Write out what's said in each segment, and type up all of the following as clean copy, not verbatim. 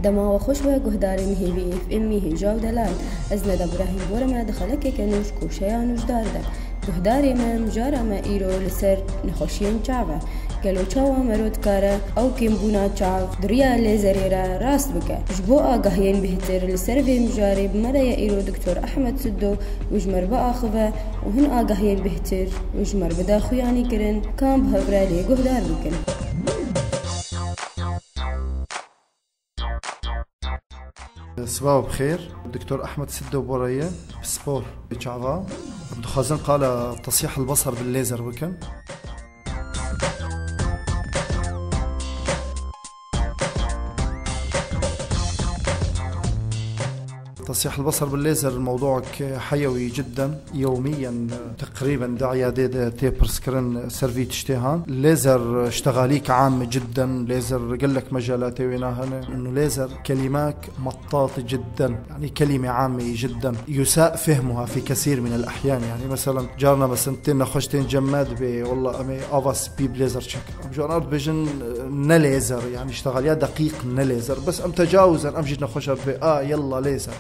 دما وخشوة جهدار مهيبي في أمي هجاو دلال أزند إبراهيم بورما دخلك كنوش كوشيانوش داردا جهداري مم جارا ما إيرو لسر نخوشين چاوه گلو چاوا مرود کاره او کم بونا چاو دریا لیزریرا راست بکه جبو آگاهین بهتر لسر ویم جاری بمرا یا ایرو دکتور احمد سدو وجمر با آخوه وهن آگاهین بهتر وجمر بدا خویانی کرن کام بهبرا لی گهدار بکن صباح بخير. دكتور أحمد سدو بورية بسبور بشعفا خازن قال تصحيح البصر بالليزر بكن. تصحيح البصر بالليزر موضوع حيوي جدا يوميا تقريبا دعيادة تيبر سكرين سيرفيت اشتهان الليزر اشتغاليك عام جدا. ليزر قال لك مجالاته وينها انه ليزر كلمات مطاطة جدا، يعني كلمة عامة جدا يساء فهمها في كثير من الاحيان. يعني مثلا جارنا بسنتين نخشتين جماد والله امي افاس بي بليزر تشيك جون ارض بيجن نليزر، يعني اشتغاليا دقيق نليزر بس ام تجاوزا ام جيت نخش يلا ليزر.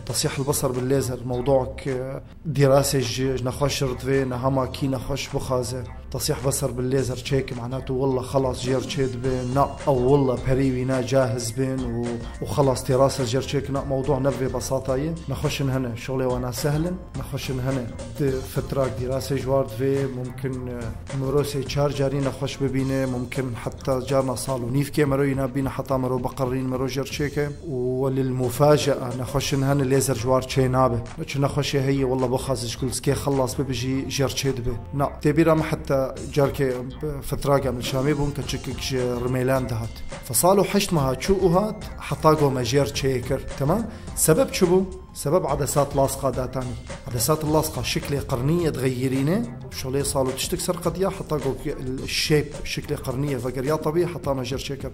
تصحيح البصر بالليزر موضوعك دراسة نخش رتفين هما كي نخش بخازة. تصحيح بصر بالليزر تشيك معناته والله خلاص جير تشيد بين او والله بريوينا جاهز بين وخلاص دراسة جير تشيك موضوع نبي ببساطة نخش هنا شغلي وانا سهل نخش هنا فترة دراسة جوارد في ممكن مروسي تشارجري نخش ببينه ممكن حتى جارنا صالو نيف كي مروينا بينا حتى مرو بقرين مرو جير تشيك. وللمفاجأة نخش هنا ليزر جوار تشينابه نخش هي والله بخازش كل سكي خلص ببجي جير تشيد به تبيرا ما حتى جارك فترة قبل شامي بون كتشكك رميلان دهات فصالوا حشت مها تشوقهات حطاقوا مجير تشيكر تمام. سبب شبو سبب عدسات لاصقة داتاني عدسات اللاصقة شكل قرنية تغيرينه شغلي صالوا تشتك سرقة يا حطاقوا الشيب شكل قرنية فقر يا طبيعي حطا مجير تشيكر.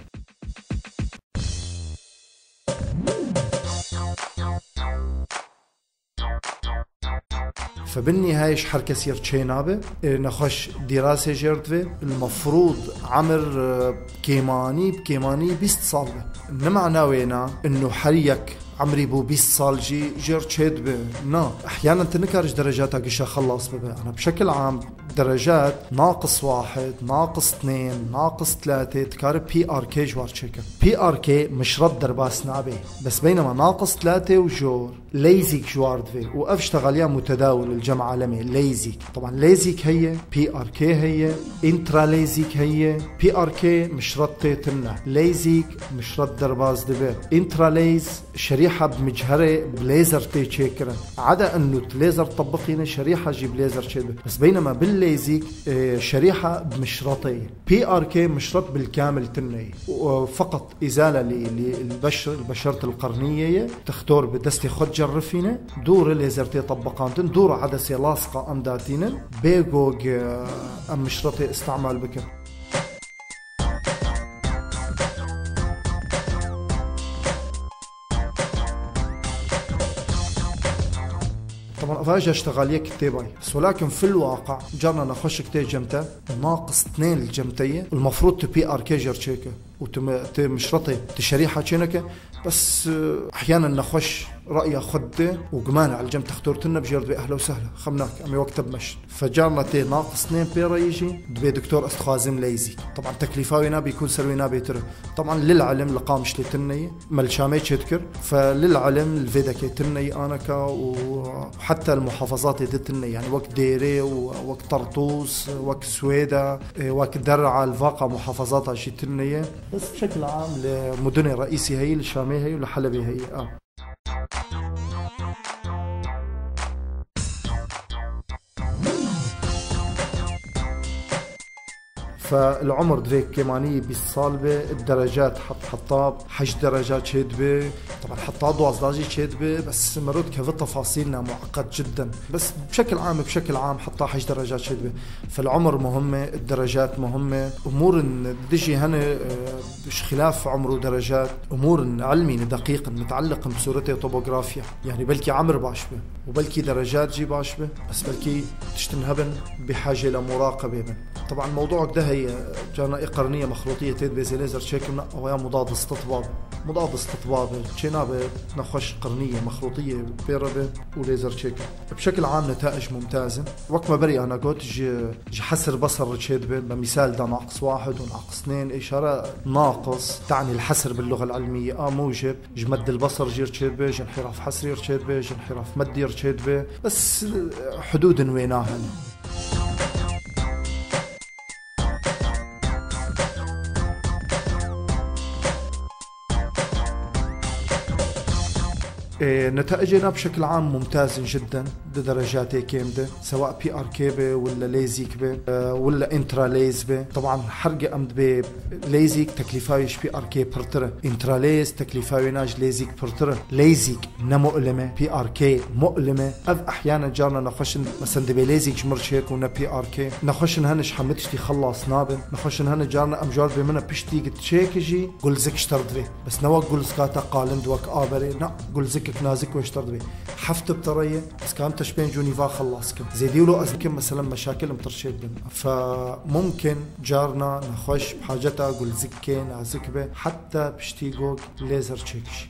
فبالنهاية حركة سير تشينابه نخش دراسة جردفة المفروض عمر كيماني 20 صال إنما ناوينا إنه حريك عمري بو 20 صال جير تشيد به نا أحيانا تنكرج درجاتك إيش خلص بها. أنا بشكل عام درجات -1 -2 -3 تكارب PRK جوار تشيكر. PRK مش رد درباس نابي بس بينما -3 وجور ليزيك جوارد في وأفشتغليا متداول الجمع عالمي ليزيك. طبعا ليزيك هي PRK هي انترا ليزيك هي PRK مش رد تيتنا ليزيك مش رد درباس دبي انترا ليز شريحة بمجهرة بليزر تيتشيكرا عدا انه ليزر طبقينا شريحة جيب ليزر شيد بس بينما بالليزيك شريحة بمشرطية PRK مشرط بالكامل تني فقط إزالة للبشرة القرنية تختار بدستي خد جرفينا دور الليزر تي طبقانتن دور عدسة لاصقة ام داتينا بيجوج ام مشرطي استعمال بك. طبعا افاجئ اشتغاليه كتابي بس ولكن في الواقع جرنا نخش كتاب جمته -2 الجمتيه المفروض تبي اركي جرتشيكه وتمشرطي تشريحه شنكه بس احيانا نخش رأي خده وقمانة على الجنب تختورتنا بجرد بأهلا وسهلا خمناك أمي وقت بمشت فجارنا تي -2 بيرا يجي دبي دكتور استخازم ليزي. طبعا تكليفاوينا بيكون سروينا بيتر طبعا للعلم لقامش لتني ملشامي تشتكر فللعلم الفيدا كيتني أناكا وحتى المحافظات يدتني يعني وقت ديري ووقت طرطوس وقت سويدا وقت درعا الفاقة محافظاتها شتنية بس بشكل عام لمدن الرئيسي هي الشامي هي ولحلبي هي فالعمر دويك كمانية بالصالبة الدرجات حطاب حج درجات شدبة طبعا حطاب دوازداجي شدبة بس مرود كيف تفاصيلنا معقد جدا بس بشكل عام حطاب حج درجات شدبة. فالعمر مهمة الدرجات مهمة أمور دجي هنا مش خلاف عمر ودرجات أمور علمي دقيق متعلق بصورته وطوبوغرافيا يعني بلكي عمر باشبه وبلكي درجات جي باشبه بس بلكي تشتنهبن بحاجة لمراقبة بن. طبعا موضوع ده هي جانا قرنية مخروطية تيد زي ليزر تشيكنا أو يا مضاد استطباب تشينابه نخش قرنية مخروطية بيربة وليزر تشيكن بشكل عام نتائج ممتازة. وقت ما بري أنا قلت جي حسر بصر تشيدبه بمثال ده ناقص 1 وناقص 2 إشارة ناقص تعني الحسر باللغة العلمية موجب جمد البصر جير تشيدبه انحراف حسري تشيدبه انحراف مدي تشيدبه بس حدود ويناها. نتائجنا بشكل عام ممتازة جدا بدرجات كامدة سواء بي ار كيبة ولا ليزيك بي ولا انترا ليز بي. طبعا حرقة امد بليزيك تكلفايش بي ار كي برترة انترا ليز تكلفاي ناج ليزيك برترة ليزيك مؤلمة بي ار كي مؤلمة احيانا جارنا نخشن مثلا دبي ليزيك جمرش هيك ونا بي ار كي نخشن هنش حمتشتي خلص نابن نخشن هن جارنا امجار بمنا بشتي قد شيكجي قل زك اشترد بي بس نوك قل سكاتا قالند وك آبري نا قل زك نازك واشترد بي حفت بطرية بس كان تشبين جونيفا خلصكم زي ديولو أزكم مثلا مشاكل مترشيد بن. فممكن جارنا نخش بحاجتها قل زكي نازك به حتى بشتيقوك ليزر تشيكش.